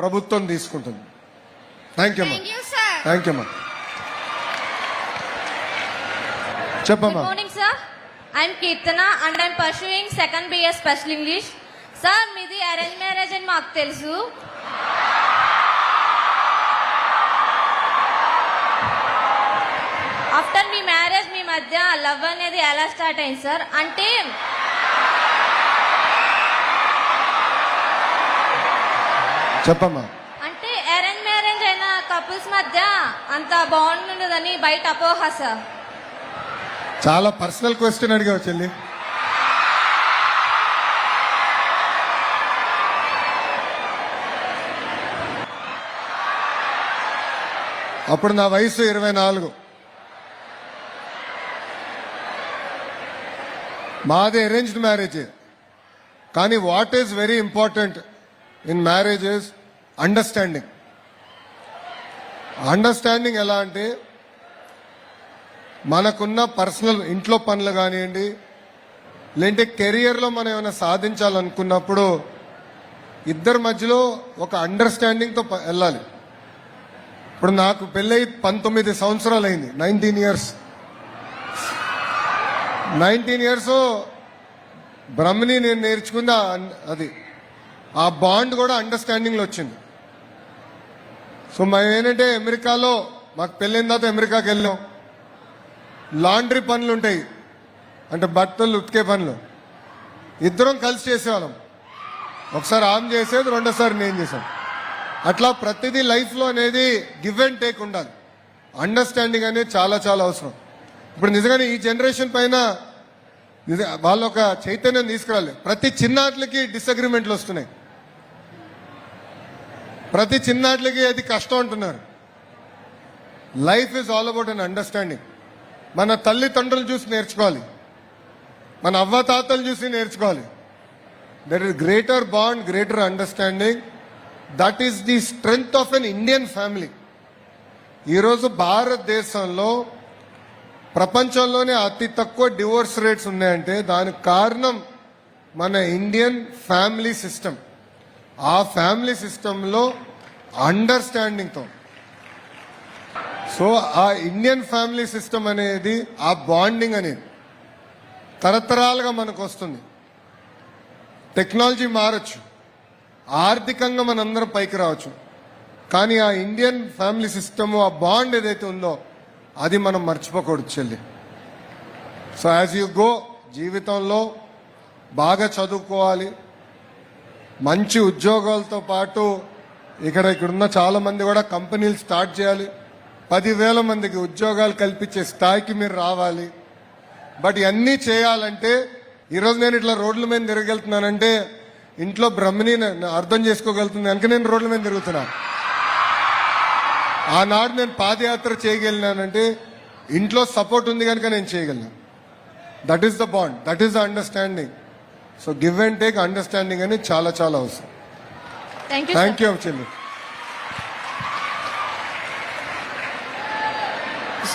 ప్రభుత్వం తీసుకుంటుంది. Thank you అమ్మా. థ్యాంక్ యూ అమ్మా. చెప్పమ్మా. Good morning, sir. I'm Kirtana and I'm pursuing second BS Special English. Sir, మీది అరేంజ్ మ్యారేజ్ అని మాకు తెలుసు. ఆఫ్టర్ మీ మ్యారేజ్ మీ మధ్య లవ్ అనేది ఎలా స్టార్ట్ అయింది సార్? అంటే చెప్పమ్మా. అంటే అరేంజ్ మ్యారేజ్ అయిన కపుల్స్ మధ్య అంత బాగుండదని బయట అపోహ సార్. చాలా పర్సనల్ క్వశ్చన్ అడిగావు చెల్లి. అప్పుడు నా వయసు 24. మాది అరేంజ్డ్ మ్యారేజ్. కానీ what is very important in marriage is understanding. Understanding ఎలా అంటే మనకున్న పర్సనల్ ఇంట్లో పనులు కానివ్వండి, లేదంటే కెరియర్లో మనం ఏమైనా సాధించాలనుకున్నప్పుడు ఇద్దరి మధ్యలో ఒక అండర్స్టాండింగ్తో వెళ్ళాలి. ఇప్పుడు నాకు పెళ్ళై 19 సంవత్సరాలు అయింది. 19 ఇయర్స్. 19 ఇయర్స్ బ్రహ్మని నేను నేర్చుకుంది అది. ఆ బాండ్ కూడా అండర్స్టాండింగ్లో వచ్చింది. సో మేము ఏంటంటే అమెరికాలో మాకు పెళ్ళైన తర్వాత అమెరికాకి వెళ్ళాం. లాండ్రీ పనులు ఉంటాయి, అంటే బట్టలు ఉతికే పనులు ఇద్దరం కలిసి చేసేవాళ్ళం. ఒకసారి ఆమె చేసేది, రెండోసారి నేను చేశాను. అట్లా ప్రతిదీ లైఫ్లో అనేది గివ్ అండ్ టేక్ ఉండాలి. అండర్స్టాండింగ్ అనేది చాలా చాలా అవసరం. ఇప్పుడు నిజంగానే ఈ జనరేషన్ పైన వాళ్ళు ఒక చైతన్యం తీసుకురాలి. ప్రతి చిన్నాట్లకి డిసగ్రిమెంట్లు వస్తున్నాయి. ప్రతి చిన్నాట్లకి అది కష్టం అంటున్నారు. Life is all about an understanding. మన తల్లిదండ్రులు చూసి నేర్చుకోవాలి, మన అవ్వతాతలు చూసి నేర్చుకోవాలి. That is greater bond, greater understanding. That is the strength of an Indian family. ఈరోజు భారతదేశంలో ప్రపంచంలోనే అతి తక్కువ డివోర్స్ రేట్స్ ఉన్నాయంటే దానికి కారణం మన ఇండియన్ ఫ్యామిలీ సిస్టమ్. ఆ ఫ్యామిలీ సిస్టంలో అండర్స్టాండింగ్తో, సో ఆ ఇండియన్ ఫ్యామిలీ సిస్టమ్ అనేది, ఆ బాండింగ్ అనేది తరతరాలుగా మనకు వస్తుంది. టెక్నాలజీ మారచ్చు, ఆర్థికంగా మనందరం పైకి రావచ్చు, కానీ ఆ ఇండియన్ ఫ్యామిలీ సిస్టమ్, ఆ బాండ్ ఏదైతే ఉందో అది మనం మర్చిపోకూడదు చెల్లి. సో యాజ్ యూ గో, జీవితంలో బాగా చదువుకోవాలి, మంచి ఉద్యోగాలతో పాటు ఇక్కడున్న చాలా మంది కూడా కంపెనీలు స్టార్ట్ చేయాలి. 10,000 మందికి ఉద్యోగాలు కల్పించే స్థాయికి మీరు రావాలి. బట్ ఇవన్నీ చేయాలంటే ఈరోజు నేను ఇట్లా రోడ్ల మీద తిరగలుగుతున్నానంటే ఇంట్లో బ్రహ్మని అర్థం చేసుకోగలుగుతుంది కనుక నేను రోడ్ల మీద తిరుగుతున్నా. ఆనాడు నేను పాదయాత్ర చేయగలిగినానంటే ఇంట్లో సపోర్ట్ ఉంది కనుక నేను చేయగలను. That is the bond, that is the understanding. So give and take, understanding అని చాలా చాలా అవసరం. థ్యాంక్ యూ థ్యాంక్ యూ చెల్లి.